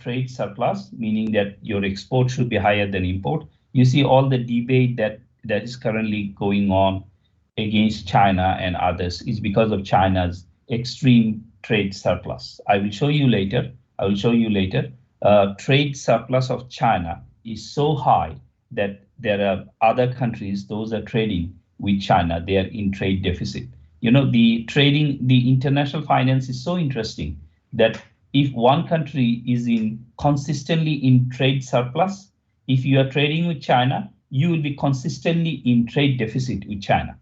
trade surplus, meaning that your export should be higher than import. You see all the debate that is currently going on against China and others is because of China's extreme trade surplus. I will show you later. I will show you later. Trade surplus of China is so high that there are other countries, those are trading with China, they are in trade deficit. You know, the international finance is so interesting that if one country is consistently in trade surplus, if you are trading with China, you will be consistently in trade deficit with China.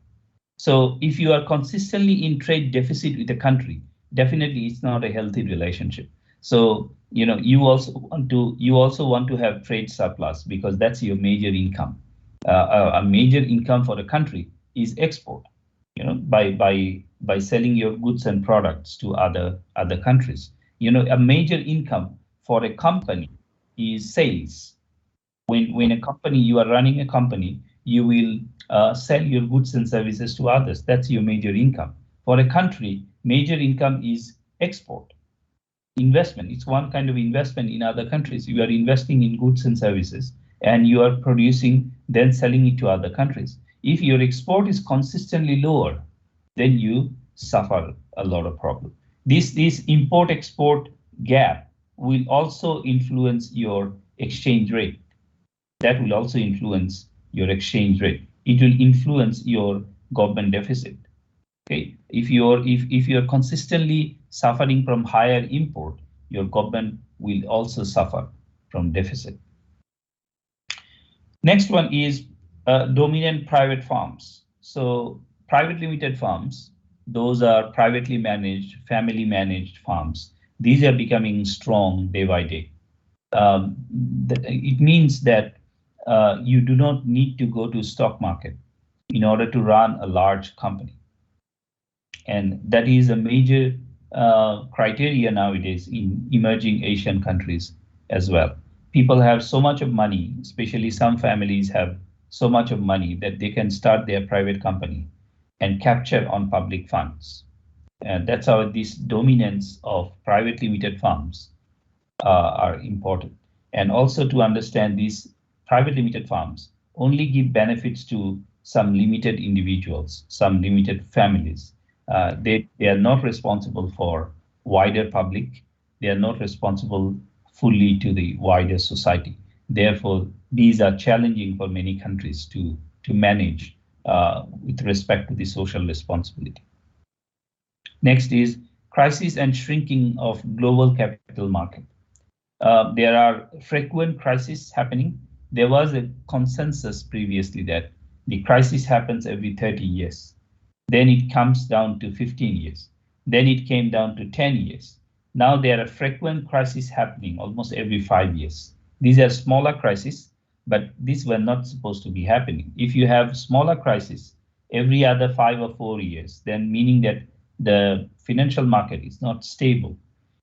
So if you are consistently in trade deficit with a country, definitely it's not a healthy relationship. So you also want to have trade surplus because that's your major income. A major income for the country is export. By selling your goods and products to other countries. A major income for a company is sales. When you are running a company, you will sell your goods and services to others. That's your major income. For a country, major income is export. Investment, it's one kind of investment in other countries. You are investing in goods and services and you are producing, then selling it to other countries. If your export is consistently lower, then you suffer a lot of problem. This import-export gap will also influence your exchange rate. That will also influence your exchange rate. It will influence your government deficit. Okay, if you're consistently suffering from higher import, your government will also suffer from deficit. Next one is dominant private firms. So private limited firms, those are privately managed, family managed firms. These are becoming strong day by day. It means that you do not need to go to stock market in order to run a large company. And that is a major criteria nowadays in emerging Asian countries as well. People have so much of money, especially some families have so much of money that they can start their private company and capture on public funds. And that's how this dominance of private limited firms are important. And also to understand these private limited firms only give benefits to some limited individuals, some limited families. They are not responsible for wider public. They are not responsible fully to the wider society. Therefore, these are challenging for many countries to manage with respect to the social responsibility. Next is crisis and shrinking of global capital market. There are frequent crises happening. There was a consensus previously that the crisis happens every 30 years. Then it comes down to 15 years. Then it came down to 10 years. Now there are frequent crises happening almost every 5 years. These are smaller crises, but these were not supposed to be happening. If you have smaller crises every other 5 or 4 years, then meaning that the financial market is not stable.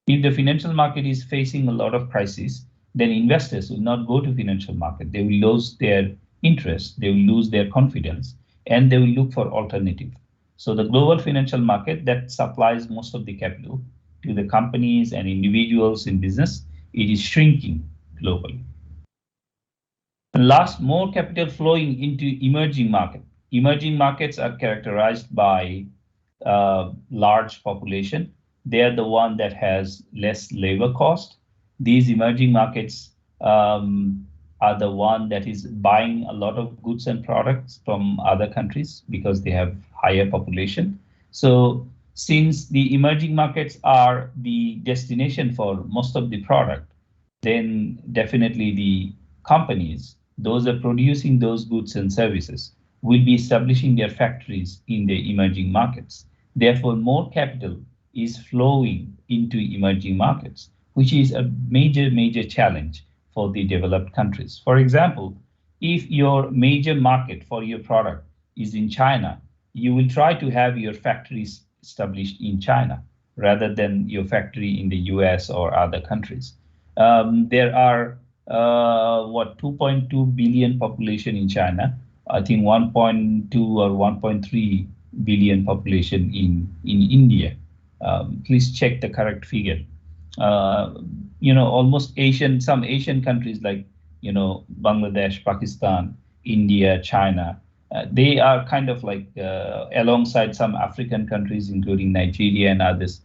If the financial market is facing a lot of crises, then investors will not go to financial market. They will lose their interest, they will lose their confidence, and they will look for alternative. So the global financial market that supplies most of the capital to the companies and individuals in business, it is shrinking globally. And last, more capital flowing into emerging market. Emerging markets are characterized by large population. They are the one that has less labor cost. These emerging markets are the one that is buying a lot of goods and products from other countries because they have higher population. So since the emerging markets are the destination for most of the product, then definitely the companies, those are producing those goods and services, will be establishing their factories in the emerging markets. Therefore, more capital is flowing into emerging markets, which is a major challenge for the developed countries. For example, if your major market for your product is in China, you will try to have your factories established in China rather than your factory in the US or other countries. There are 2.2 billion population in China. I think 1.2 or 1.3 billion population in India. Please check the correct figure. almost some Asian countries like, Bangladesh, Pakistan, India, China, they are kind of like alongside some African countries, including Nigeria and others.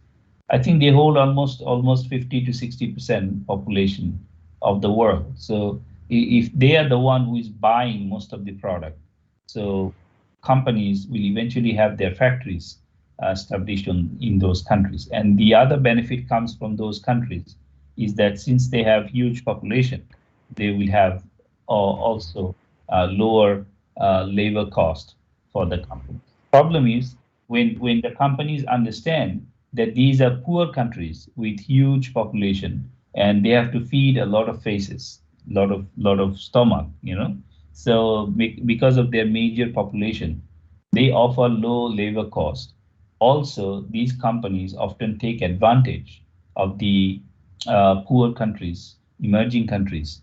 I think they hold almost 50 to 60% population of the world. So if they are the one who is buying most of the product, so companies will eventually have their factories established in those countries. And the other benefit comes from those countries is that since they have huge population, they will have also lower labor cost for the company. Problem is when the companies understand that these are poor countries with huge population and they have to feed a lot of faces, lot of stomach, So because of their major population, they offer low labor cost. Also, these companies often take advantage of the poor countries, emerging countries,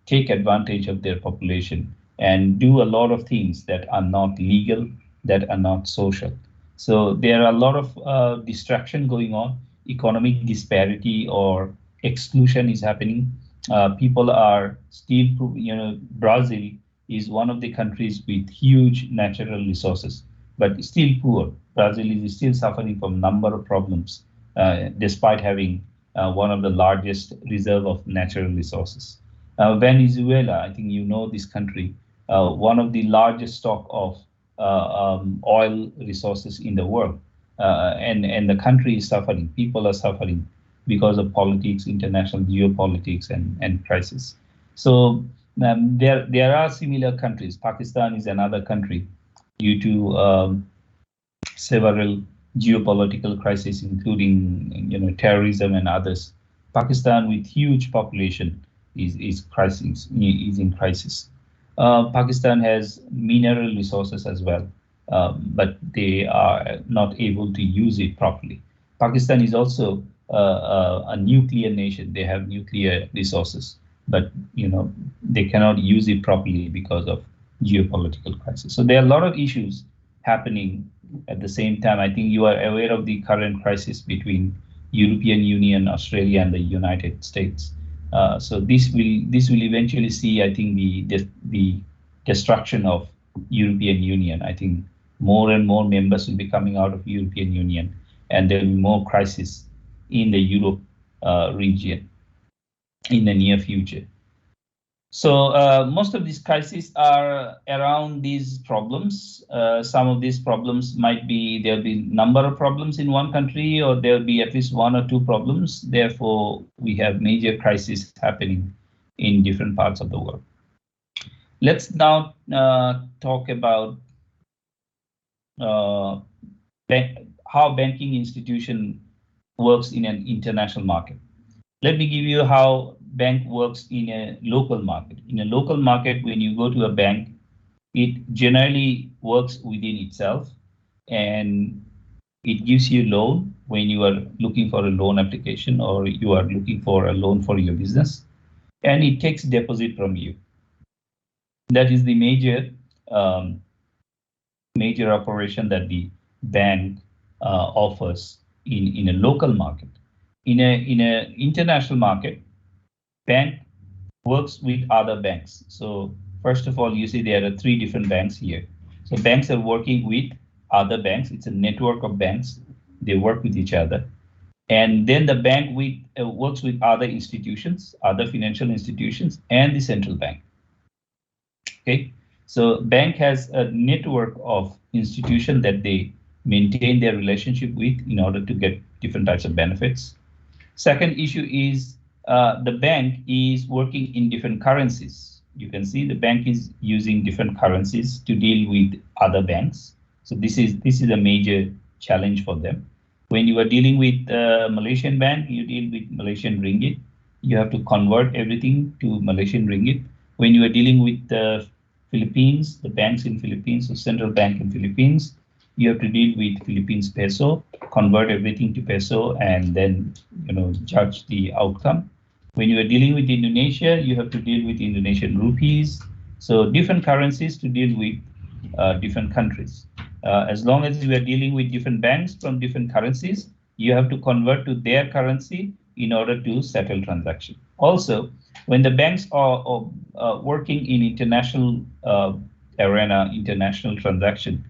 take advantage of their population and do a lot of things that are not legal, that are not social. So there are a lot of distraction going on, economic disparity or exclusion is happening. People are still, Brazil is one of the countries with huge natural resources, but still poor. Brazil is still suffering from a number of problems, despite having one of the largest reserve of natural resources. Venezuela, I think you know this country, one of the largest stock of oil resources in the world, and the country is suffering. People are suffering because of politics, international geopolitics, and crisis. So there are similar countries. Pakistan is another country due to several geopolitical crises, including terrorism and others. Pakistan, with huge population, is in crisis. Pakistan has mineral resources as well, but they are not able to use it properly. Pakistan is also a nuclear nation. They have nuclear resources, but they cannot use it properly because of geopolitical crisis. So there are a lot of issues happening at the same time. I think you are aware of the current crisis between European Union, Australia, and the United States. So this will eventually see, I think, the destruction of European Union. I think more and more members will be coming out of European Union, and there will be more crisis in the Europe region in the near future. So most of these crises are around these problems. Some of these problems there'll be number of problems in one country, or there'll be at least one or two problems. Therefore, we have major crises happening in different parts of the world. Let's now talk about how banking institution works in an international market. Let me give you how bank works in a local market. In a local market, when you go to a bank, it generally works within itself, and it gives you loan when you are looking for a loan application or you are looking for a loan for your business, and it takes deposit from you. That is the major operation that the bank offers in a local market. In a international market, bank works with other banks. So first of all, you see there are three different banks here. So banks are working with other banks. It's a network of banks. They work with each other. And then the bank works with other institutions, other financial institutions, and the central bank. Okay, so bank has a network of institutions that they maintain their relationship with in order to get different types of benefits. Second issue is the bank is working in different currencies. You can see the bank is using different currencies to deal with other banks. So this is a major challenge for them. When you are dealing with Malaysian bank, you deal with Malaysian ringgit. You have to convert everything to Malaysian ringgit. When you are dealing with the Philippines, the banks in Philippines, so central bank in Philippines, you have to deal with Philippines peso, convert everything to peso, and then judge the outcome. When you are dealing with Indonesia, you have to deal with Indonesian rupees. So different currencies to deal with different countries. As long as you are dealing with different banks from different currencies, you have to convert to their currency in order to settle transaction. Also, when the banks are working in international arena, international transaction,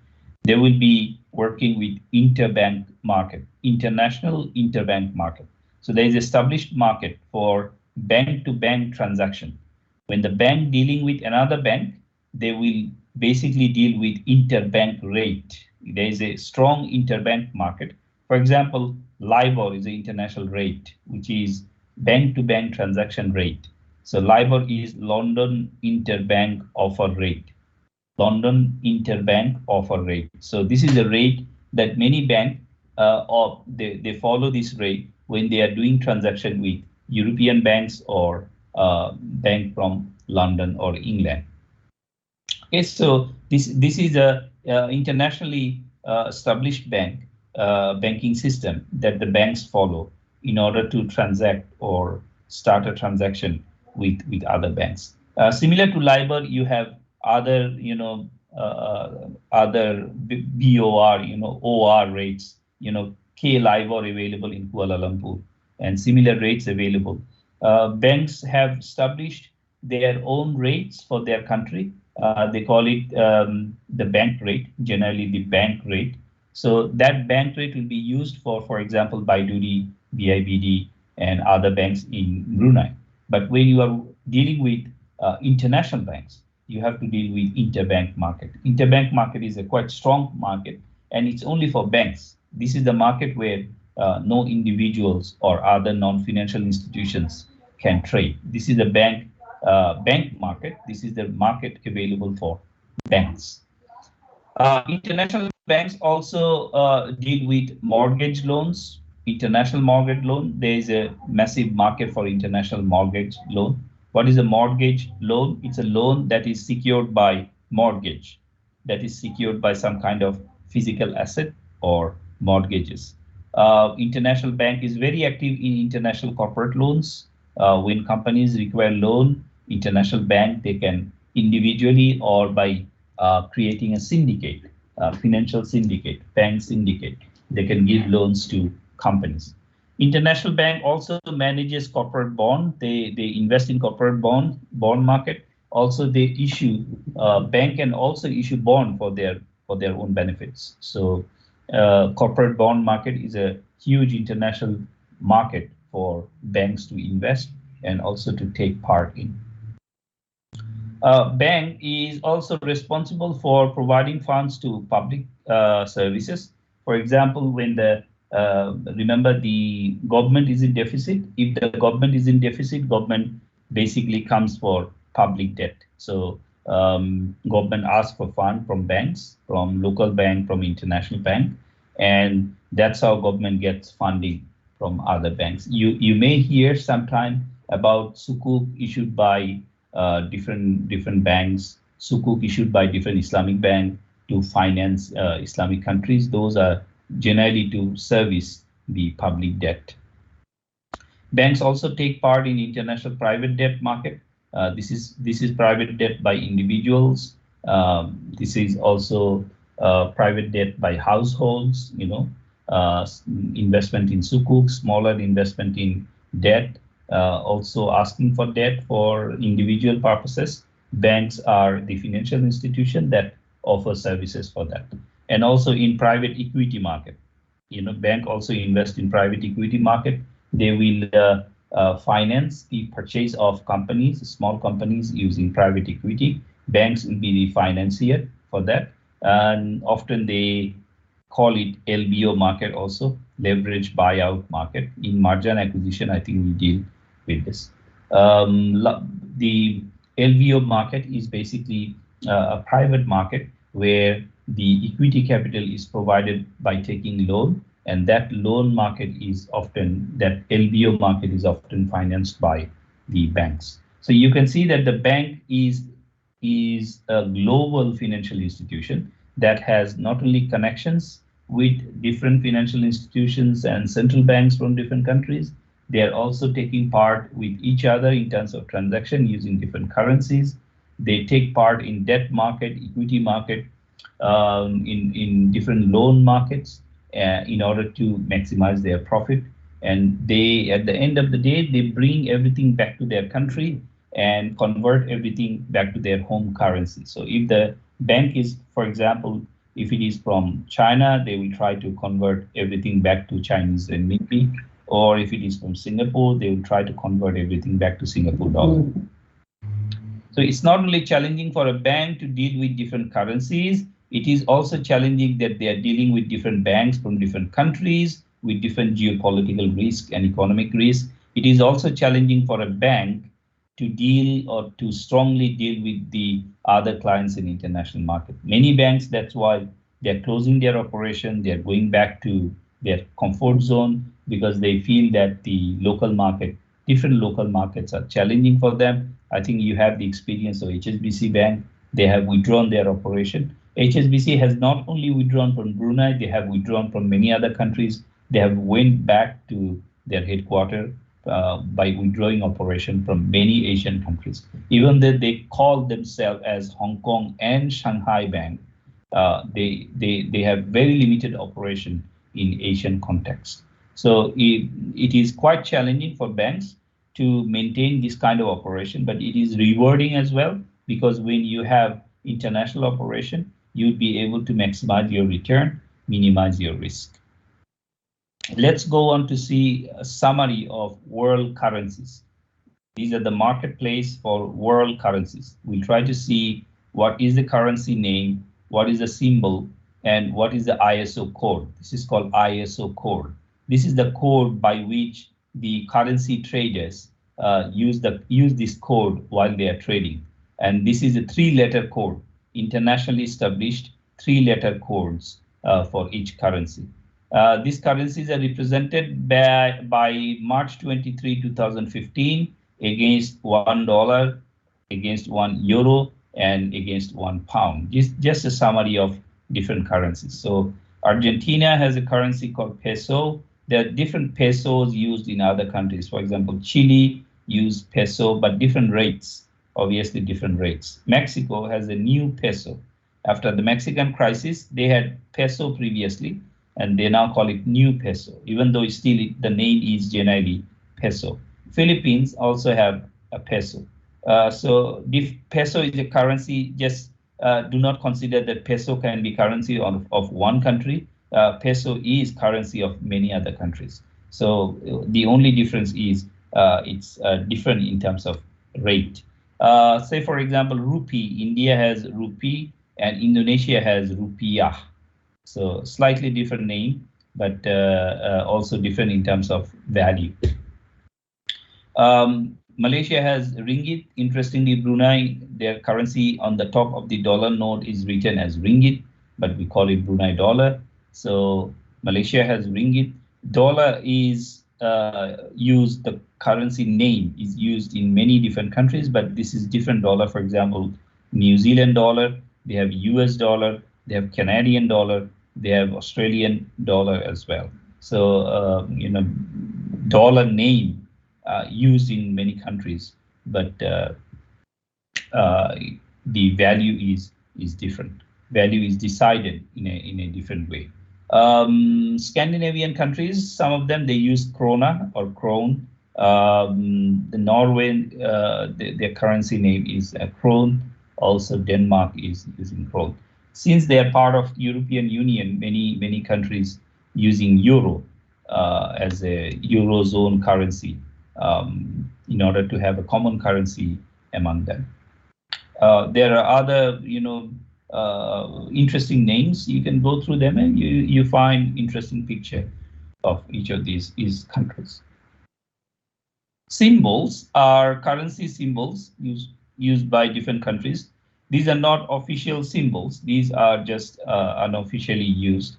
they will be working with interbank market, international interbank market. So there is established market for bank-to-bank transaction. When the bank dealing with another bank, they will basically deal with interbank rate. There is a strong interbank market. For example, LIBOR is the international rate, which is bank-to-bank transaction rate. So LIBOR is London Interbank Offer Rate. London Interbank Offer Rate. So this is a rate that many banks they follow this rate when they are doing transaction with European banks or bank from London or England. Okay, so this is a internationally established banking system that the banks follow in order to transact or start a transaction with other banks. Similar to LIBOR, you have other other BOR OR rates, K LIBOR available in Kuala Lumpur, and similar rates available. Banks have established their own rates for their country. They call it the bank rate, generally the bank rate. So that bank rate will be used for example, Baiduri, BIBD, and other banks in Brunei. But when you are dealing with international banks, you have to deal with interbank market. Interbank market is a quite strong market, and it's only for banks. This is the market where no individuals or other non-financial institutions can trade. This is the bank market. This is the market available for banks. International banks also deal with mortgage loans, international mortgage loan. There is a massive market for international mortgage loan. What is a mortgage loan? It's a loan that is secured by mortgage, that is secured by some kind of physical asset or mortgages. International bank is very active in international corporate loans. When companies require loan, international bank, they can individually or by creating a syndicate, financial syndicate, bank syndicate, they can give loans to companies. International bank also manages corporate bond. They invest in corporate bond market. Also, they issue bank can also issue bond for their own benefits. So corporate bond market is a huge international market for banks to invest and also to take part in. Bank is also responsible for providing funds to public services. For example, when remember the government is in deficit. If the government is in deficit, government basically comes for public debt. So government asks for fund from banks, from local bank, from international bank, and that's how government gets funding from other banks. You may hear sometime about sukuk issued by different banks, sukuk issued by different Islamic bank to finance Islamic countries. Those are generally to service the public debt. Banks also take part in international private debt market. This is private debt by individuals. This is also private debt by households. Investment in sukuk, smaller investment in debt. Also asking for debt for individual purposes. Banks are the financial institution that offer services for that. And also in private equity market. Bank also invest in private equity market. They will finance the purchase of companies, small companies using private equity. Banks will be the financier for that. And often they call it LBO market also, leverage buyout market. In merger and acquisition, I think we deal with this. The LBO market is basically a private market where the equity capital is provided by taking loan, and that loan market is often, that LBO market is often financed by the banks. So you can see that the bank is a global financial institution that has not only connections with different financial institutions and central banks from different countries, they are also taking part with each other in terms of transaction using different currencies. They take part in debt market, equity market, in different loan markets in order to maximize their profit. And they, at the end of the day, they bring everything back to their country and convert everything back to their home currency. So if the bank is, for example, if it is from China, they will try to convert everything back to Chinese renminbi, or if it is from Singapore, they will try to convert everything back to Singapore dollar. So it's not only challenging for a bank to deal with different currencies, it is also challenging that they are dealing with different banks from different countries with different geopolitical risk and economic risk. It is also challenging for a bank to deal or to strongly deal with the other clients in international market. Many banks, that's why they're closing their operation, they're going back to their comfort zone because they feel that the local market, different local markets are challenging for them. I think you have the experience of HSBC Bank. They have withdrawn their operation. HSBC has not only withdrawn from Brunei, they have withdrawn from many other countries. They have went back to their headquarters by withdrawing operation from many Asian countries. Even though they call themselves as Hong Kong and Shanghai Bank, they have very limited operation in Asian context. So it is quite challenging for banks to maintain this kind of operation, but it is rewarding as well, because when you have international operation, you'll be able to maximize your return, minimize your risk. Let's go on to see a summary of world currencies. These are the marketplace for world currencies. We'll try to see what is the currency name, what is the symbol, and what is the ISO code. This is called ISO code. This is the code by which the currency traders use this code while they are trading. And this is a 3-letter code, internationally established 3-letter codes for each currency. These currencies are represented by March 23, 2015 against $1, against €1, and against £1. Just a summary of different currencies. So Argentina has a currency called peso. There are different pesos used in other countries. For example, Chile use peso, but different rates, obviously different rates. Mexico has a new peso. After the Mexican crisis, they had peso previously, and they now call it new peso, even though still the name is generally peso. Philippines also have a peso. So if peso is a currency, just do not consider that peso can be currency of one country. Peso is currency of many other countries. So the only difference is it's different in terms of rate. Say, for example, rupee. India has rupee and Indonesia has rupiah. So slightly different name, but also different in terms of value. Malaysia has ringgit. Interestingly, Brunei, their currency on the top of the dollar note is written as ringgit, but we call it Brunei dollar. So Malaysia has ringgit. Dollar is used, the currency name is used in many different countries, but this is different dollar. For example, New Zealand dollar, they have US dollar, they have Canadian dollar, they have Australian dollar as well. So, dollar name used in many countries, but the value is different. Value is decided in a different way. Scandinavian countries, some of them, they use krona or krone. The Norway, their currency name is krone. Also, Denmark is using krone. Since they are part of European Union, many countries using euro as a eurozone currency in order to have a common currency among them. There are other, interesting names. You can go through them and you find interesting picture of each of these countries. Symbols are currency symbols used by different countries. These are not official symbols. These are just unofficially used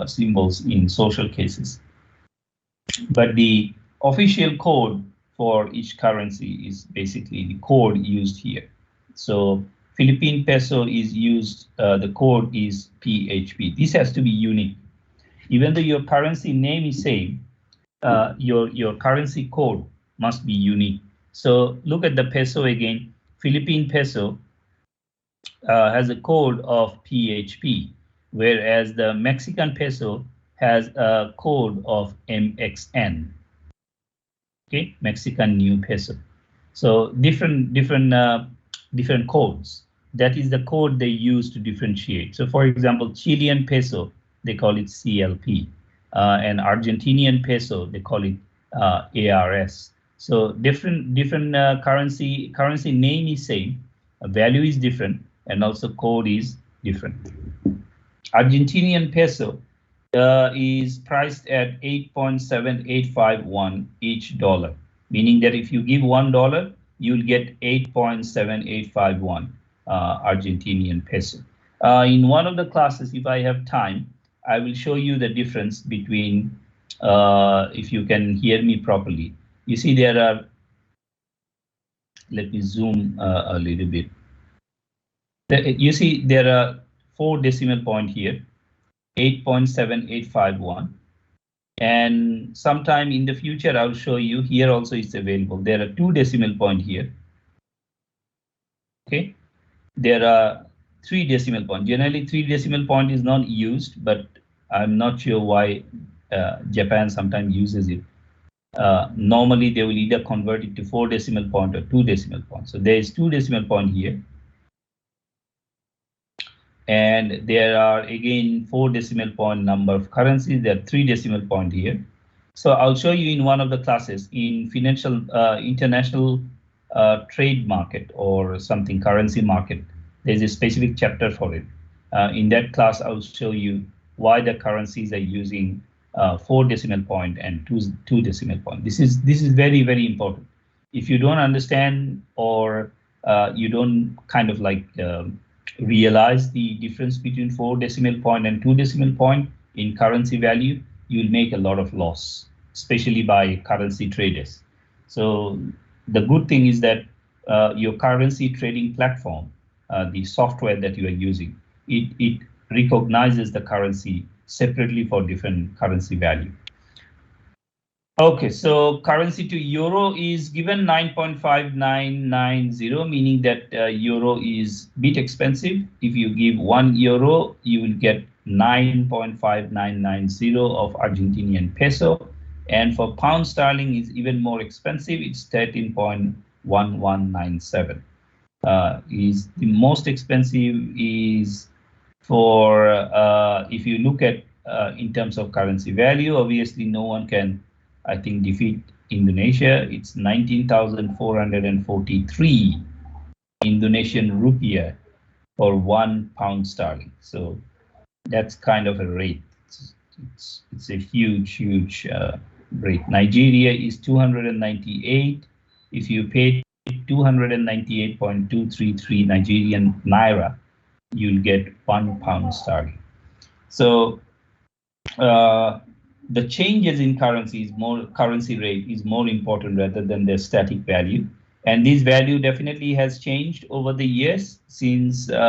symbols in social cases. But the official code for each currency is basically the code used here. So Philippine peso is used, the code is PHP. This has to be unique. Even though your currency name is same, your currency code must be unique. So look at the peso again. Philippine peso has a code of PHP, whereas the Mexican peso has a code of MXN. Okay, Mexican new peso. So different codes. That is the code they use to differentiate. So for example, Chilean peso, they call it CLP, and Argentinian peso, they call it ARS. So different currency name is same, value is different, and also code is different. Argentinian peso is priced at 8.7851 each dollar, meaning that if you give $1, you'll get 8.7851 Argentinian peso. In one of the classes, if I have time, I will show you the difference between, if you can hear me properly. You see there are, let me zoom a little bit. You see there are 4 decimal point here, 8.7851. And sometime in the future, I'll show you here also it's available. There are 2 decimal point here. Okay, there are 3 decimal point. Generally, 3 decimal point is not used, but I'm not sure why Japan sometimes uses it. Normally, they will either convert it to 4 decimal point or 2 decimal point. So there is 2 decimal point here. And there are again 4 decimal point number of currencies. There are 3 decimal point here. So I'll show you in one of the classes in financial international trade market or something currency market. There's a specific chapter for it. In that class, I'll show you why the currencies are using 4 decimal point and 2 decimal point. This is very important. If you don't understand or you don't kind of like realize the difference between 4 decimal point and 2 decimal point in currency value, you'll make a lot of loss, especially by currency traders. So the good thing is that your currency trading platform, the software that you are using, it recognizes the currency separately for different currency value. Okay, so currency to euro is given 9.5990, meaning that euro is a bit expensive. If you give €1, you will get 9.5990 of Argentinian peso. And for pound sterling is even more expensive. It's 13.1197. Is the most expensive is for, if you look at in terms of currency value, obviously no one can, I think, defeat Indonesia. It's 19,443 Indonesian rupiah for 1 pound sterling. So that's kind of a rate. It's a huge rate. Nigeria is 298. If you pay 298.233 Nigerian naira, you'll get 1 pound sterling. So the changes in currency rate is more important rather than the static value. And this value definitely has changed over the years since these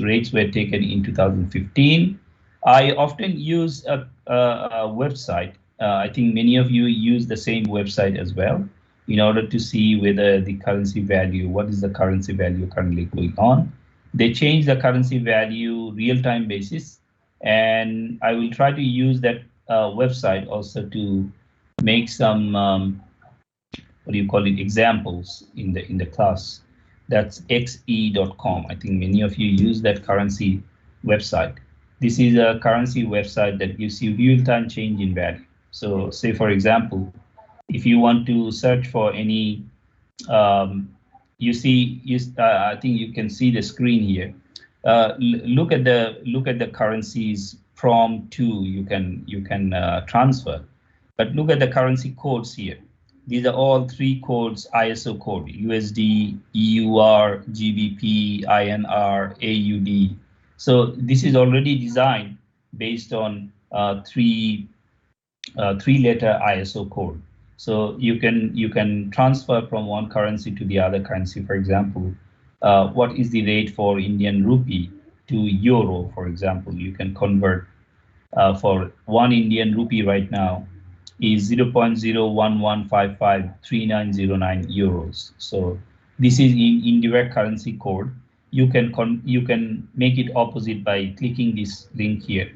rates were taken in 2015. I often use a website. I think many of you use the same website as well in order to see whether the currency value, what is the currency value currently going on. They change the currency value real-time basis, and I will try to use that website also to make some examples in the class. That's xe.com. I think many of you use that currency website. This is a currency website that gives you real-time change in value. So say, for example, if you want to search for any, I think you can see the screen here. Look at the currencies from to you can transfer, but look at the currency codes here. These are all 3 codes, ISO code: USD, EUR, GBP, INR, AUD. So this is already designed based on 3-letter ISO code. So you can transfer from one currency to the other currency. For example, what is the rate for Indian rupee to euro? For example, you can convert for 1 Indian rupee right now is 0.011553909 euros. So this is in indirect currency code. You can make it opposite by clicking this link here.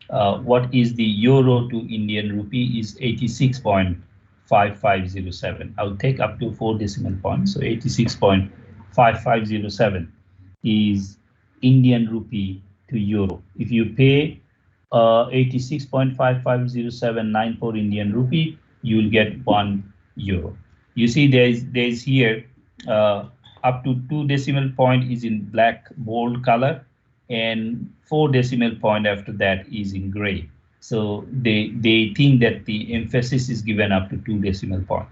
What is the euro to Indian rupee is 86.5507. I'll take up to 4 decimal points. So 86.5507 is Indian rupee to euro. If you pay 86.550794 Indian rupee, you will get 1 euro. You see there's here up to 2 decimal point is in black bold color, and 4 decimal point after that is in gray. So they think that the emphasis is given up to 2 decimal point.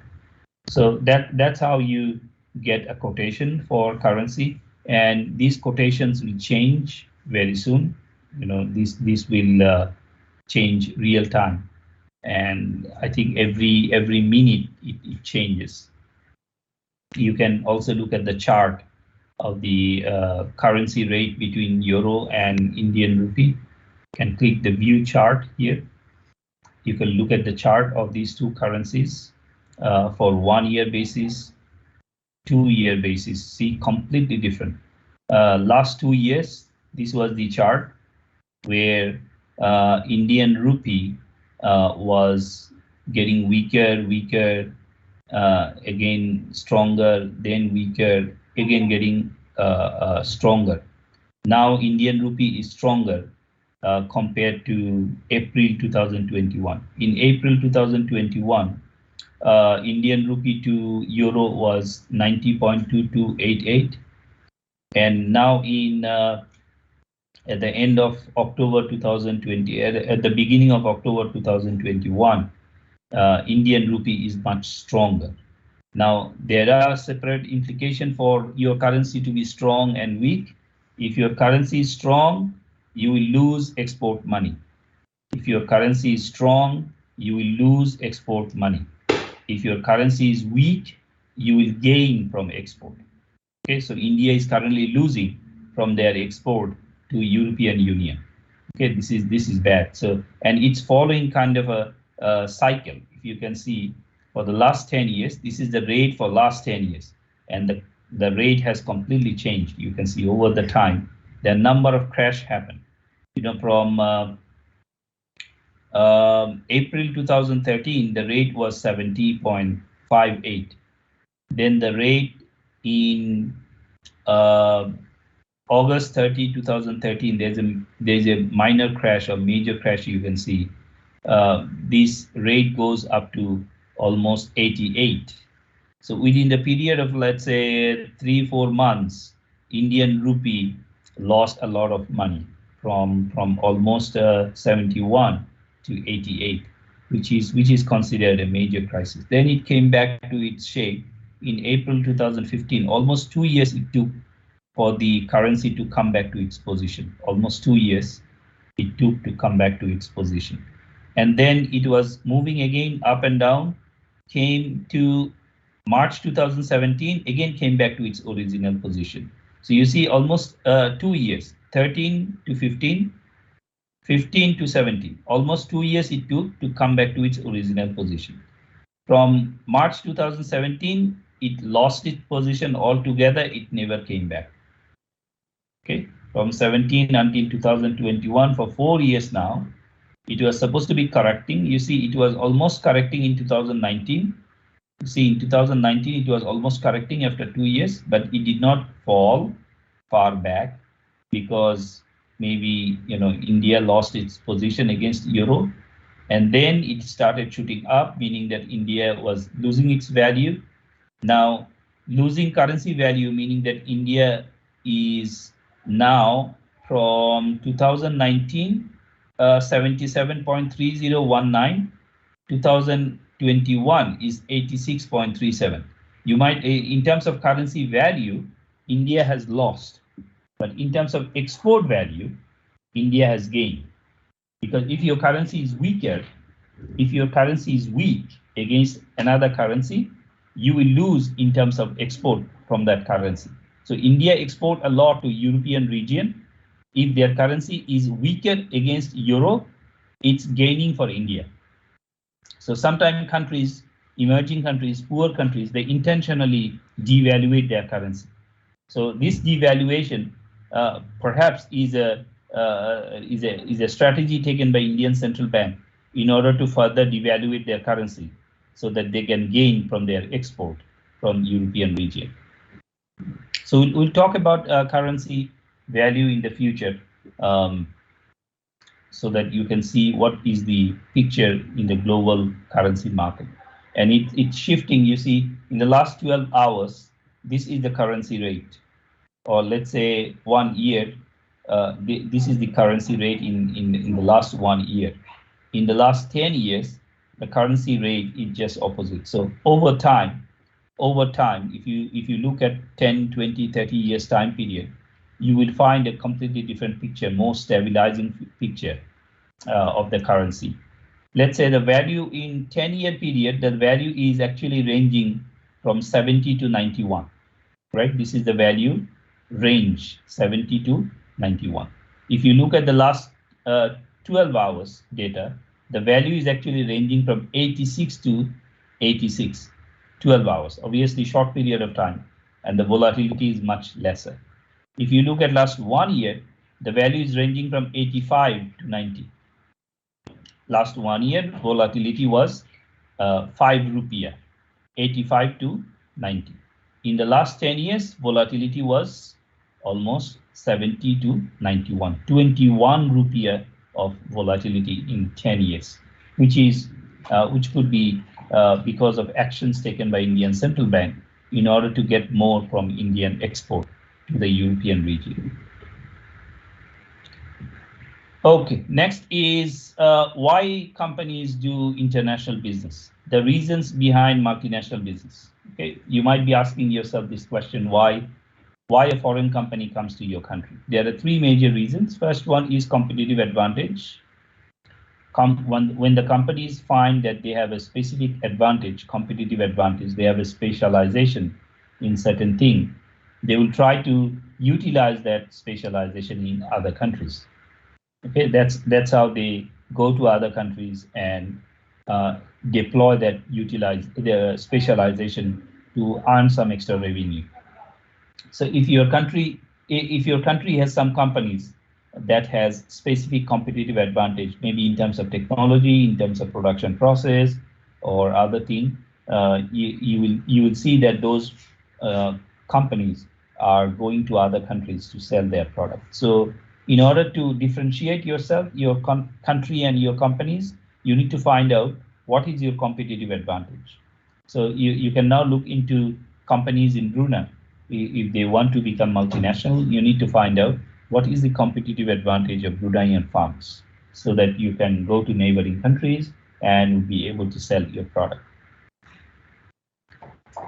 So that's how you get a quotation for currency, and these quotations will change very soon. You know, this will change real time, and I think every minute it changes. You can also look at the chart of the currency rate between euro and Indian rupee. You can click the view chart here. You can look at the chart of these two currencies for 1 year basis, 2 year basis. See, completely different. Last 2 years, this was the chart where Indian rupee was getting weaker, again stronger, then weaker, again getting stronger. Now Indian rupee is stronger compared to April 2021. In April 2021, Indian rupee to euro was 90.2288, and now in at the end of October 2020, at the beginning of October 2021, Indian rupee is much stronger. Now, there are separate implications for your currency to be strong and weak. If your currency is strong, you will lose export money. If your currency is strong, you will lose export money. If your currency is weak, you will gain from export. Okay, so India is currently losing from their export to European Union. Okay, this is bad. So, and it's following kind of a cycle. If you can see, for the last 10 years, this is the rate for last 10 years, and the rate has completely changed. You can see over the time, the number of crash happened. You know, from April 2013, the rate was 70.58. Then the rate in August 30, 2013, there's a minor crash or major crash. You can see this rate goes up to almost 88. So within the period of, let's say, 3-4 months, Indian rupee lost a lot of money from almost 71 to 88, which is considered a major crisis. Then it came back to its shape in April 2015. Almost 2 years it took for the currency to come back to its position. Almost 2 years it took to come back to its position. And then it was moving again up and down, came to March 2017, again came back to its original position. So you see almost 2 years, 13 to 15, 15 to 17, almost 2 years it took to come back to its original position. From March 2017, it lost its position altogether, it never came back. Okay, from 17 until 2021, for 4 years now, it was supposed to be correcting. You see, it was almost correcting in 2019. You see, in 2019, it was almost correcting after 2 years, but it did not fall far back because maybe, you know, India lost its position against euro, and then it started shooting up, meaning that India was losing its value. Now, losing currency value, meaning that India is now from 2019, 77.3019, 2021 is 86.37. You might, in terms of currency value, India has lost, but in terms of export value, India has gained. Because if your currency is weaker, if your currency is weak against another currency, you will lose in terms of export from that currency. So India export a lot to European region. If their currency is weaker against euro, it's gaining for India. So sometimes countries, emerging countries, poor countries, they intentionally devaluate their currency. So this devaluation perhaps is a is a strategy taken by Indian Central Bank in order to further devaluate their currency so that they can gain from their export from European region. So we'll talk about currency value in the future, so that you can see what is the picture in the global currency market. And it's shifting. You see, in the last 12 hours, this is the currency rate, or let's say 1 year, this is the currency rate in the last 1 year. In the last 10 years, the currency rate is just opposite. So over time, if you look at 10, 20, 30 years time period, you will find a completely different picture, more stabilizing picture of the currency. Let's say the value in 10-year period, the value is actually ranging from 70 to 91, right? This is the value range, 70 to 91. If you look at the last 12 hours data, the value is actually ranging from 86 to 86, 12 hours, obviously short period of time, and the volatility is much lesser. If you look at last 1 year, the value is ranging from 85 to 90. Last 1 year, volatility was 5 rupiah, 85 to 90. In the last 10 years, volatility was almost 70 to 91, 21 rupiah of volatility in 10 years, which could be because of actions taken by Indian Central Bank in order to get more from Indian export to the European region. Okay, next is why companies do international business, the reasons behind multinational business. Okay, you might be asking yourself this question, why a foreign company comes to your country? There are three major reasons. First one is competitive advantage. When the companies find that they have a specific advantage, competitive advantage, they have a specialization in certain thing, they will try to utilize that specialization in other countries. Okay, that's how they go to other countries and deploy that, utilize their specialization to earn some extra revenue. So if your country has some companies that has specific competitive advantage, maybe in terms of technology, in terms of production process, or other thing, you will see that those companies are going to other countries to sell their products. So in order to differentiate yourself, your country and your companies, you need to find out what is your competitive advantage. So you can now look into companies in Brunei. If they want to become multinational, you need to find out what is the competitive advantage of Bruneian farms, so that you can go to neighboring countries and be able to sell your product.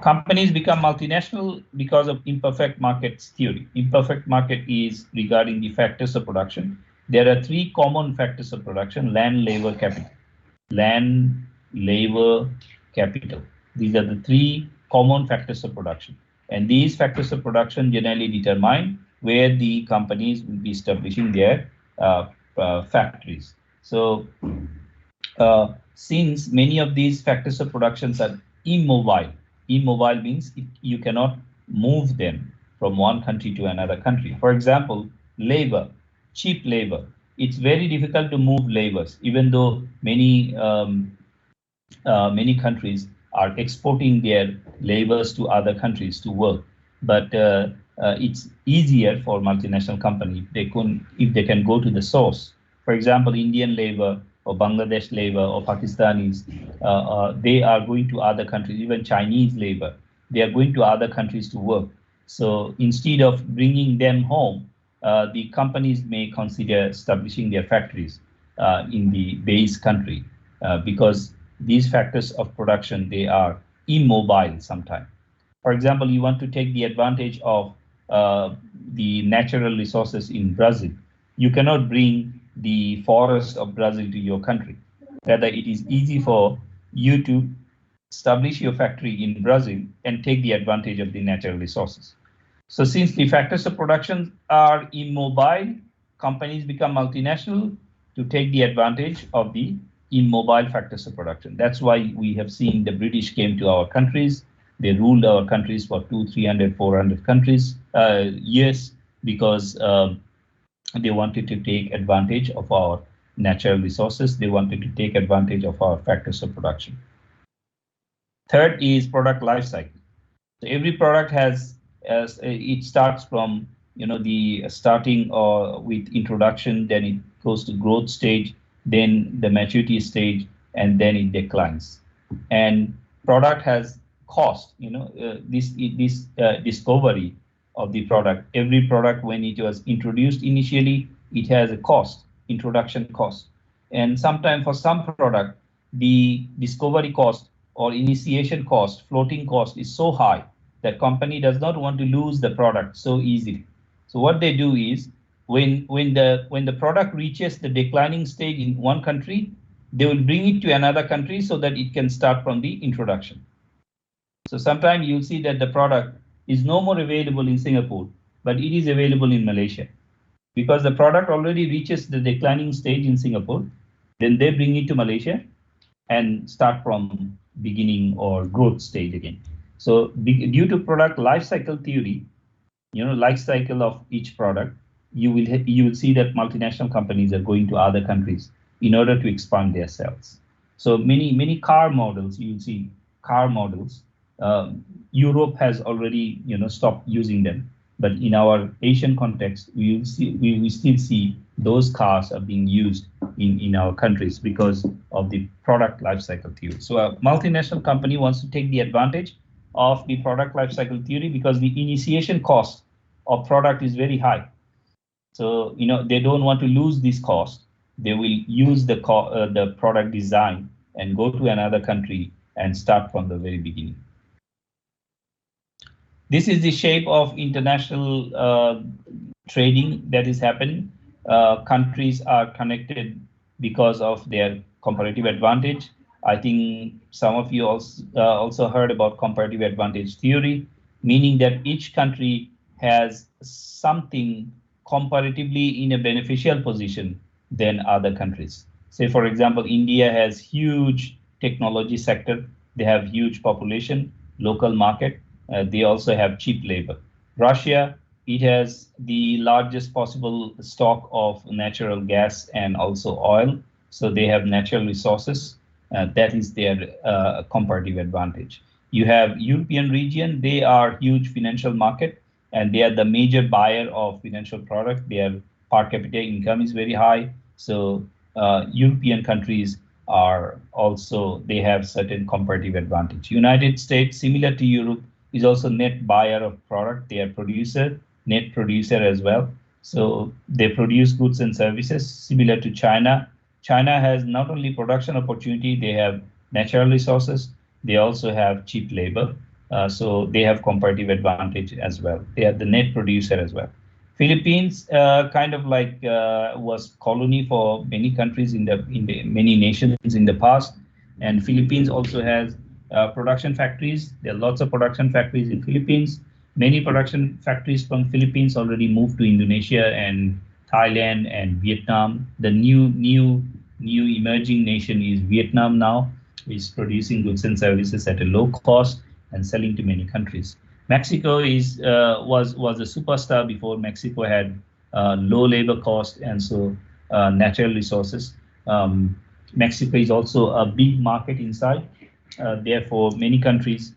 Companies become multinational because of imperfect markets theory. Imperfect market is regarding the factors of production. There are three common factors of production: land, labor, capital. Land, labor, capital. These are the three common factors of production. And these factors of production generally determine where the companies will be establishing their factories. So since many of these factors of productions are immobile means you cannot move them from one country to another country. For example, labor, cheap labor. It's very difficult to move labors, even though many countries are exporting their labors to other countries to work. But it's easier for multinational companies if they can go to the source. For example, Indian labor or Bangladesh labor or Pakistanis, they are going to other countries. Even Chinese labor, they are going to other countries to work. So instead of bringing them home, the companies may consider establishing their factories in the base country, because these factors of production, they are immobile sometimes. For example, you want to take the advantage of the natural resources in Brazil. You cannot bring the forest of Brazil to your country. Rather, it is easy for you to establish your factory in Brazil and take the advantage of the natural resources. So since the factors of production are immobile, companies become multinational to take the advantage of the immobile factors of production. That's why we have seen the British came to our countries. They ruled our countries for 200, 300, 400 years, because They wanted to take advantage of our natural resources. They wanted to take advantage of our factors of production. Third is product life cycle. So every product has, it starts from, the starting or with introduction, then it goes to growth stage, then the maturity stage, and then it declines. And product has cost, this discovery of the product. Every product, when it was introduced initially, it has a cost, introduction cost. And sometimes for some product, the discovery cost or initiation cost, floating cost is so high that company does not want to lose the product so easily. So what they do is when the product reaches the declining stage in one country, they will bring it to another country so that it can start from the introduction. So sometimes you'll see that the product is no more available in Singapore, but it is available in Malaysia. Because the product already reaches the declining stage in Singapore, then they bring it to Malaysia and start from beginning or growth stage again. So due to product life cycle theory, life cycle of each product, you will see that multinational companies are going to other countries in order to expand their sales. So many car models, you'll see car models. Europe has already stopped using them, but in our Asian context, we still see those cars are being used in our countries because of the product life cycle theory. So a multinational company wants to take the advantage of the product life cycle theory because the initiation cost of product is very high. So they don't want to lose this cost. They will use the product design and go to another country and start from the very beginning. This is the shape of international trading that is happening. Countries are connected because of their comparative advantage. I think some of you also heard about comparative advantage theory, meaning that each country has something comparatively in a beneficial position than other countries. Say, for example, India has huge technology sector. They have huge population, local market. They also have cheap labor. Russia, it has the largest possible stock of natural gas and also oil. So they have natural resources. That is their comparative advantage. You have European region, they are huge financial market, and they are the major buyer of financial product. Their per capita income is very high. So European countries are also, they have certain comparative advantage. United States, similar to Europe, is also net buyer of product. They are net producer as well. So they produce goods and services similar to China. China has not only production opportunity, they have natural resources. They also have cheap labor. So they have comparative advantage as well. They are the net producer as well. Philippines kind of like was colony for many countries in the many nations in the past, and Philippines also has production factories. There are lots of production factories in Philippines. Many production factories from Philippines already moved to Indonesia and Thailand and Vietnam. The new emerging nation is Vietnam now, is producing goods and services at a low cost and selling to many countries. Mexico was a superstar before. Mexico had low labor cost and so natural resources. Mexico is also a big market inside. Therefore, many countries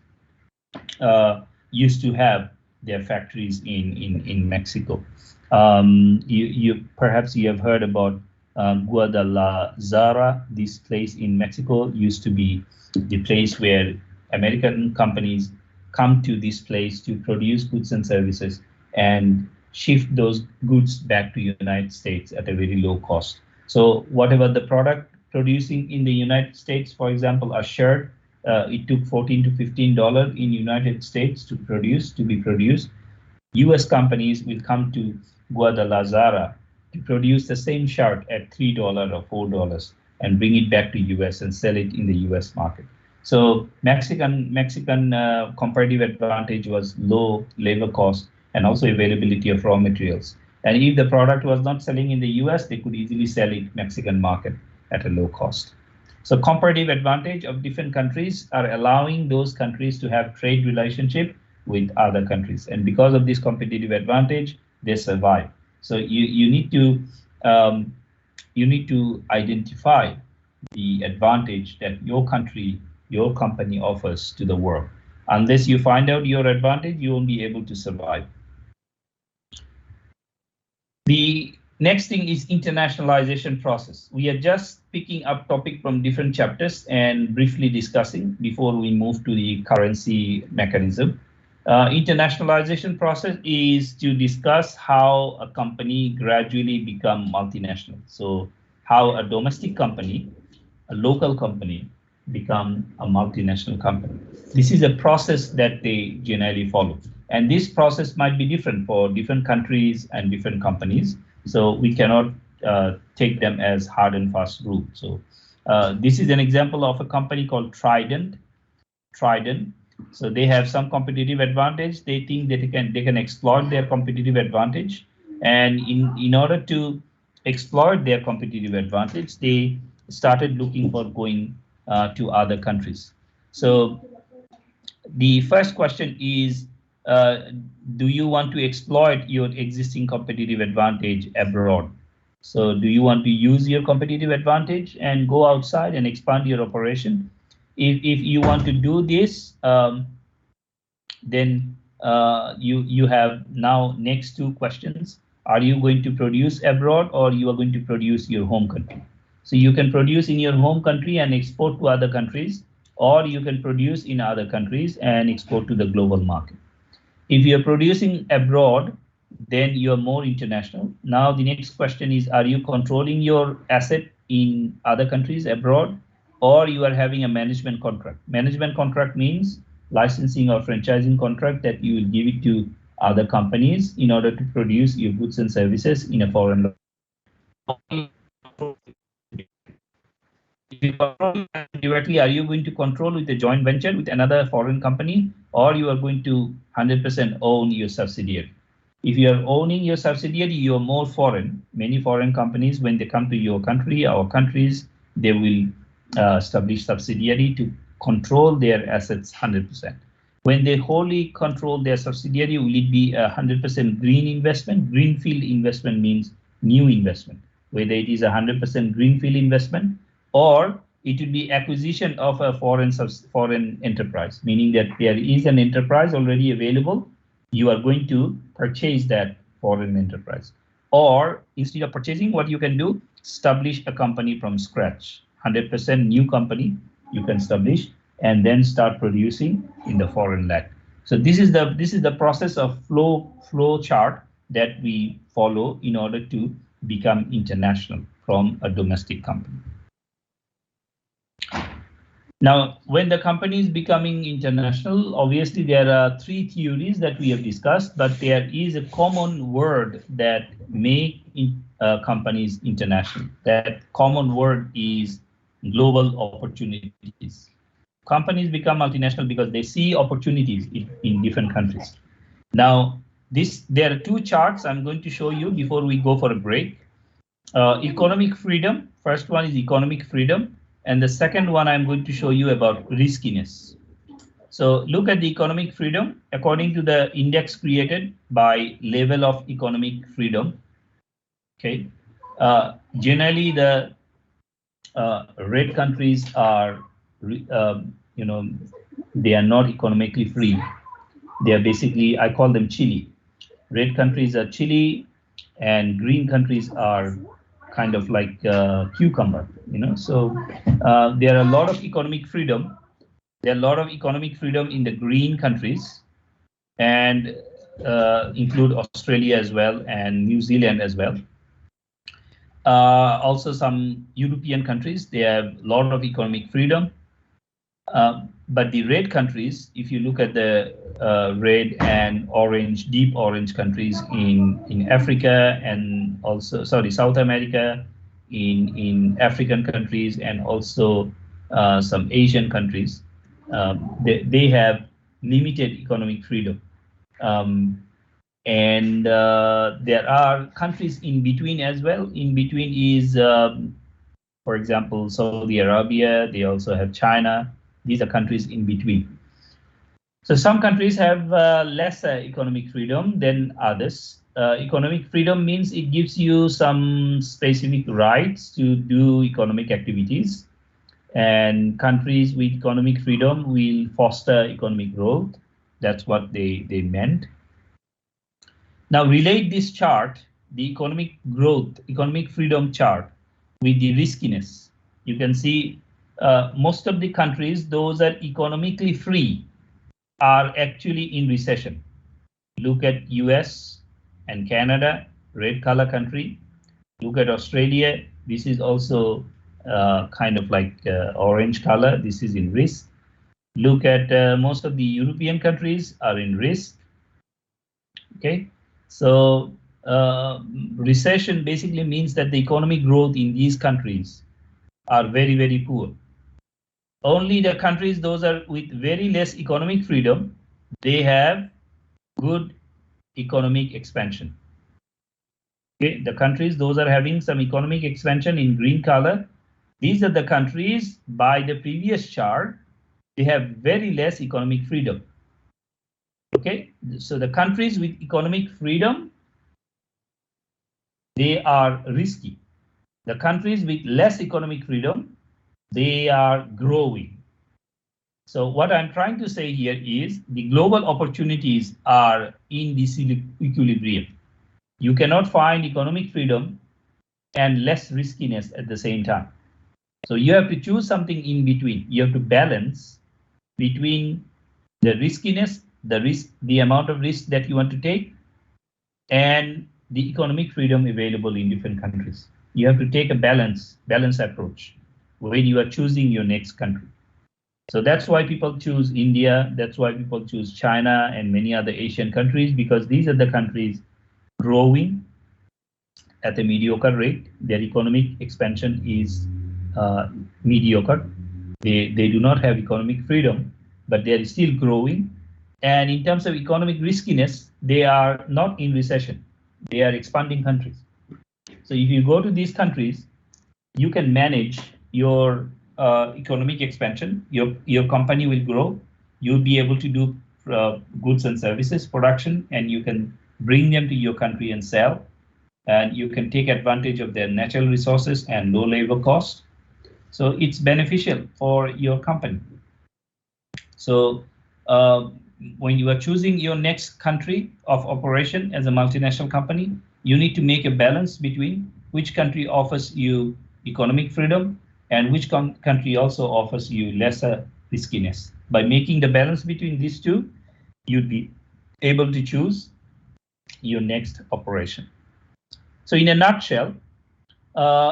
used to have their factories in Mexico. Perhaps you have heard about Guadalajara. This place in Mexico used to be the place where American companies come to this place to produce goods and services and shift those goods back to United States at a very low cost. So whatever the product producing in the United States, for example, a shirt, it took $14 to $15 in United States to be produced. US companies will come to Guadalajara to produce the same shirt at $3 or $4 and bring it back to US and sell it in the US market. So Mexican comparative advantage was low labor cost and also availability of raw materials. And if the product was not selling in the US, they could easily sell it Mexican market at a low cost. So comparative advantage of different countries are allowing those countries to have trade relationship with other countries. And because of this competitive advantage, they survive. So you need to identify the advantage that your country, your company offers to the world. Unless you find out your advantage, you won't be able to survive. The next thing is internationalization process. We are just picking up topic from different chapters and briefly discussing before we move to the currency mechanism. Internationalization process is to discuss how a company gradually become multinational. So how a domestic company, a local company, become a multinational company. This is a process that they generally follow. And this process might be different for different countries and different companies. So we cannot take them as hard and fast rule. So this is an example of a company called Trident. So they have some competitive advantage. They think that they can exploit their competitive advantage. And in order to exploit their competitive advantage, they started looking for going to other countries. So the first question is, do you want to exploit your existing competitive advantage abroad? So do you want to use your competitive advantage and go outside and expand your operation? If you want to do this, then you have now next two questions. Are you going to produce abroad, or you are going to produce your home country? So you can produce in your home country and export to other countries, or you can produce in other countries and export to the global market. If you're producing abroad, then you're more international. Now the next question is, are you controlling your asset in other countries abroad, or you are having a management contract? Management contract means licensing or franchising contract that you will give it to other companies in order to produce your goods and services in a foreign if you control directly, are you going to control with a joint venture with another foreign company, or you are going to 100% own your subsidiary? If you are owning your subsidiary, you are more foreign. Many foreign companies, when they come to your country, our countries, they will establish subsidiary to control their assets 100%. When they wholly control their subsidiary, will it be a 100% green investment? Greenfield investment means new investment, whether it is a 100% greenfield investment, or it will be acquisition of a foreign enterprise, meaning that there is an enterprise already available. You are going to purchase that foreign enterprise. Or instead of purchasing, what you can do, establish a company from scratch, 100% new company you can establish, and then start producing in the foreign land. So this is the process of flow chart that we follow in order to become international from a domestic company. Now, when the company is becoming international, obviously there are three theories that we have discussed, but there is a common word that make companies international. That common word is global opportunities. Companies become multinational because they see opportunities in different countries. Now, there are two charts I'm going to show you before we go for a break. Economic freedom. First one is economic freedom. And the second one I'm going to show you about riskiness. So look at the economic freedom according to the index created by level of economic freedom. Okay, generally the red countries are, they are not economically free. They are basically, I call them Chile. Red countries are Chile, and green countries are kind of like cucumber, So there are a lot of economic freedom. There are a lot of economic freedom in the green countries, and include Australia as well and New Zealand as well. Also some European countries, they have a lot of economic freedom. But the red countries, if you look at the red and orange, deep orange countries in Africa and also, South America, in African countries, and also some Asian countries, they have limited economic freedom. And there are countries in between as well. In between is, for example, Saudi Arabia. They also have China. These are countries in between. So some countries have lesser economic freedom than others. Economic freedom means it gives you some specific rights to do economic activities, and countries with economic freedom will foster economic growth. That's what they meant. Now relate this chart, the economic growth, economic freedom chart, with the riskiness. You can see most of the countries, those are economically free, are actually in recession. Look at US and Canada, red color country. Look at Australia. This is also kind of like orange color. This is in risk. Look at most of the European countries are in risk. Okay, so recession basically means that the economic growth in these countries are very, very poor. Only the countries, those are with very less economic freedom, they have good economic expansion. Okay, the countries, those are having some economic expansion in green color. These are the countries, by the previous chart, they have very less economic freedom. Okay, so the countries with economic freedom, they are risky. The countries with less economic freedom, they are growing. So what I'm trying to say here is the global opportunities are in this equilibrium. You cannot find economic freedom and less riskiness at the same time. So you have to choose something in between. You have to balance between the riskiness, the amount of risk that you want to take, and the economic freedom available in different countries. You have to take a balanced approach when you are choosing your next country. So that's why people choose India. That's why people choose China and many other Asian countries, because these are the countries growing at a mediocre rate. Their economic expansion is mediocre. They do not have economic freedom, but they are still growing. And in terms of economic riskiness, they are not in recession. They are expanding countries. So if you go to these countries, you can manage your economic expansion. Your company will grow. You'll be able to do goods and services production, and you can bring them to your country and sell. And you can take advantage of their natural resources and low labor cost. So it's beneficial for your company. So when you are choosing your next country of operation as a multinational company, you need to make a balance between which country offers you economic freedom and which country also offers you lesser riskiness. By making the balance between these two, you'd be able to choose your next operation. So in a nutshell,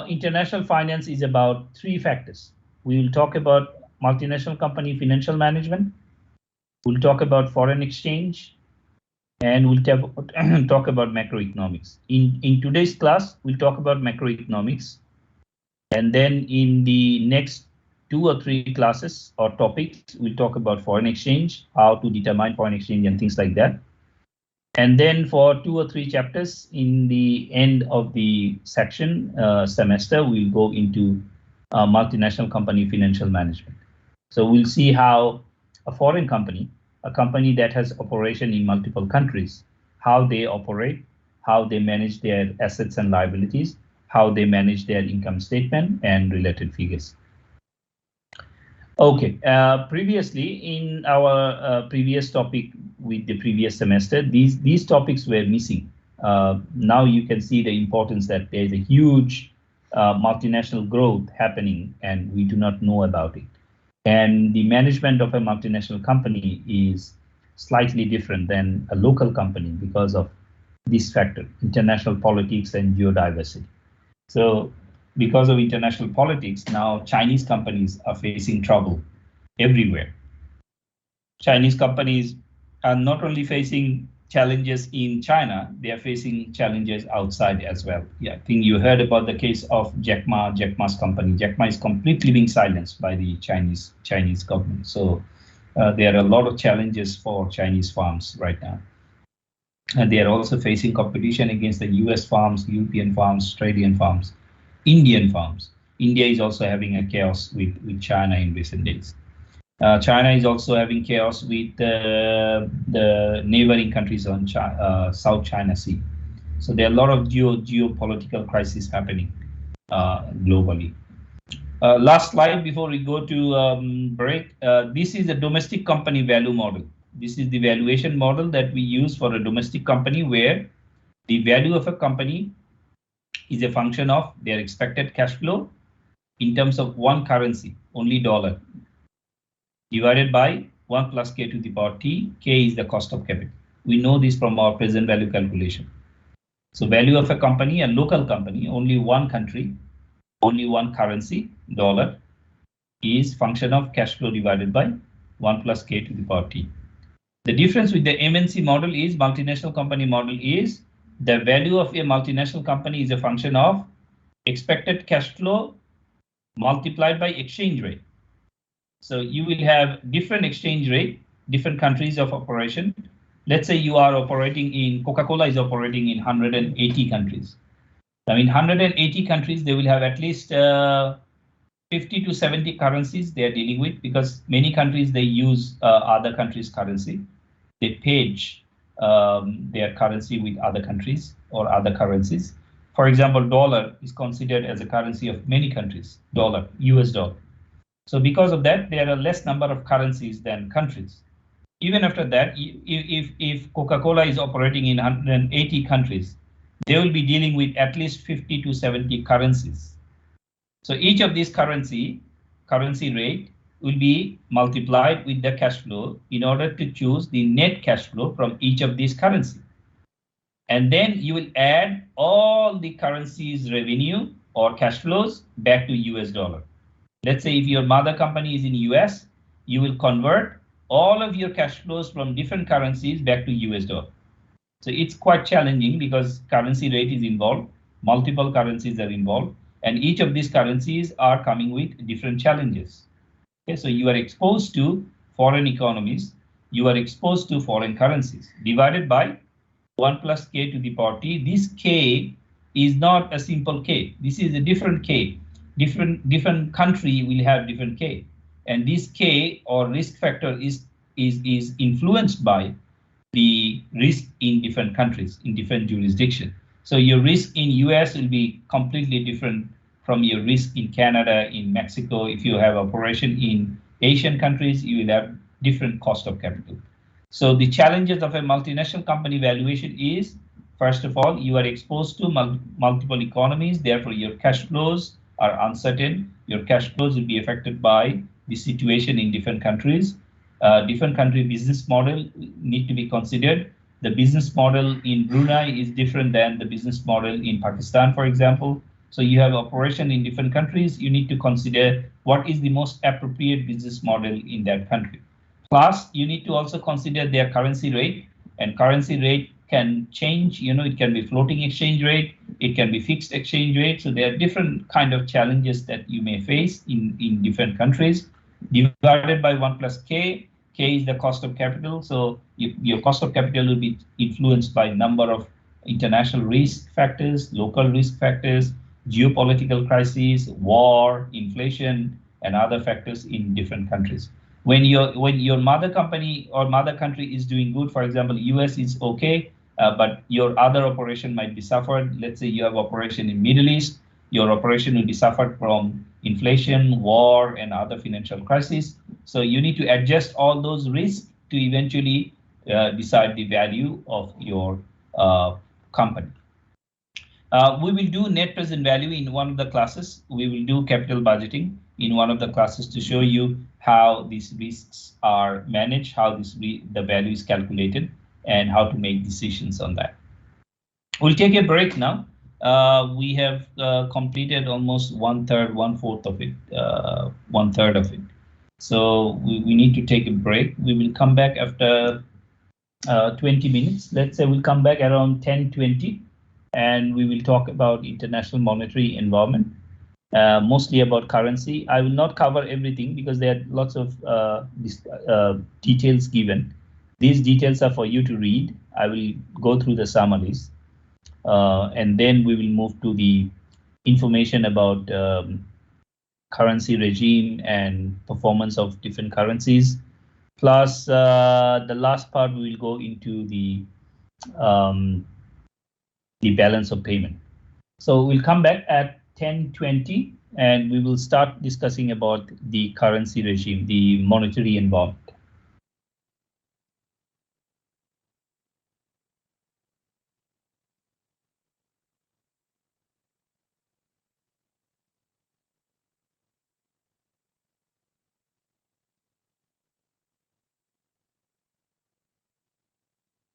international finance is about three factors. We will talk about multinational company financial management. We'll talk about foreign exchange, and we'll talk about macroeconomics. In today's class, we'll talk about macroeconomics. And then in the next 2 or 3 classes or topics, we'll talk about foreign exchange, how to determine foreign exchange and things like that. And then for 2 or 3 chapters in the end of the section semester, we'll go into multinational company financial management. So we'll see how a foreign company, a company that has operation in multiple countries, how they operate, how they manage their assets and liabilities, how they manage their income statement and related figures. Okay, previously in our previous topic with the previous semester, these topics were missing. Now you can see the importance that there is a huge multinational growth happening and we do not know about it. And the management of a multinational company is slightly different than a local company because of this factor, international politics and geodiversity. So because of international politics, now Chinese companies are facing trouble everywhere. Chinese companies are not only facing challenges in China, they are facing challenges outside as well. Yeah, I think you heard about the case of Jack Ma's company. Jack Ma is completely being silenced by the Chinese government. So there are a lot of challenges for Chinese farms right now. And they are also facing competition against the US farms, European farms, Australian farms, Indian farms. India is also having a chaos with China in recent days. China is also having chaos with the neighboring countries on South China Sea. So there are a lot of geopolitical crises happening globally. Last slide before we go to break. This is a domestic company value model. This is the valuation model that we use for a domestic company, where the value of a company is a function of their expected cash flow in terms of one currency, only dollar, divided by 1 plus k to the power t. K is the cost of capital. We know this from our present value calculation. So value of a company, a local company, only one country, only one currency, dollar, is function of cash flow divided by 1 plus k to the power t. The difference with the MNC model is, multinational company model is, the value of a multinational company is a function of expected cash flow multiplied by exchange rate. So you will have different exchange rate, different countries of operation. Let's say you are operating in, Coca-Cola is operating in 180 countries. Now in 180 countries, they will have at least 50 to 70 currencies they are dealing with, because many countries, they use other countries' currency. They page their currency with other countries or other currencies. For example, dollar is considered as a currency of many countries, dollar, US dollar. So because of that, there are less number of currencies than countries. Even after that, if Coca-Cola is operating in 180 countries, they will be dealing with at least 50 to 70 currencies. So each of these currency rate will be multiplied with the cash flow in order to choose the net cash flow from each of these currencies. And then you will add all the currencies revenue or cash flows back to US dollar. Let's say if your mother company is in US, you will convert all of your cash flows from different currencies back to US dollar. So it's quite challenging because currency rate is involved, multiple currencies are involved, and each of these currencies are coming with different challenges. Okay, so you are exposed to foreign economies, you are exposed to foreign currencies, divided by 1 plus k to the power t. This k is not a simple k. This is a different k. Different country will have different k, and this k or risk factor is influenced by the risk in different countries, in different jurisdictions. So your risk in US will be completely different from your risk in Canada, in Mexico. If you have operation in Asian countries, you will have different cost of capital. So the challenges of a multinational company valuation is, first of all, you are exposed to multiple economies, therefore your cash flows are uncertain. Your cash flows will be affected by the situation in different countries. Different country business model need to be considered. The business model in Brunei is different than the business model in Pakistan, for example. So you have operation in different countries. You need to consider what is the most appropriate business model in that country. Plus, you need to also consider their currency rate, and currency rate can change. It can be floating exchange rate, it can be fixed exchange rate. So there are different kind of challenges that you may face in different countries. Divided by 1 plus k. K is the cost of capital. So your cost of capital will be influenced by a number of international risk factors, local risk factors, geopolitical crises, war, inflation, and other factors in different countries. When your mother company or mother country is doing good, for example, US is okay, but your other operation might be suffered. Let's say you have operation in Middle East, your operation will be suffered from inflation, war, and other financial crises. So you need to adjust all those risks to eventually decide the value of your company. We will do net present value in one of the classes. We will do capital budgeting in one of the classes to show you how these risks are managed, how the value is calculated, and how to make decisions on that. We'll take a break now. We have completed almost 1/3, 1/4 of it, 1/3 of it. So we need to take a break. We will come back after 20 minutes. Let's say we'll come back around 10:20, and we will talk about international monetary environment, mostly about currency. I will not cover everything because there are lots of details given. These details are for you to read. I will go through the summaries. And then we will move to the information about currency regime and performance of different currencies. Plus, the last part we will go into um, the balance of payment. So we'll come back at 10:20 and we will start discussing about the currency regime, the monetary environment.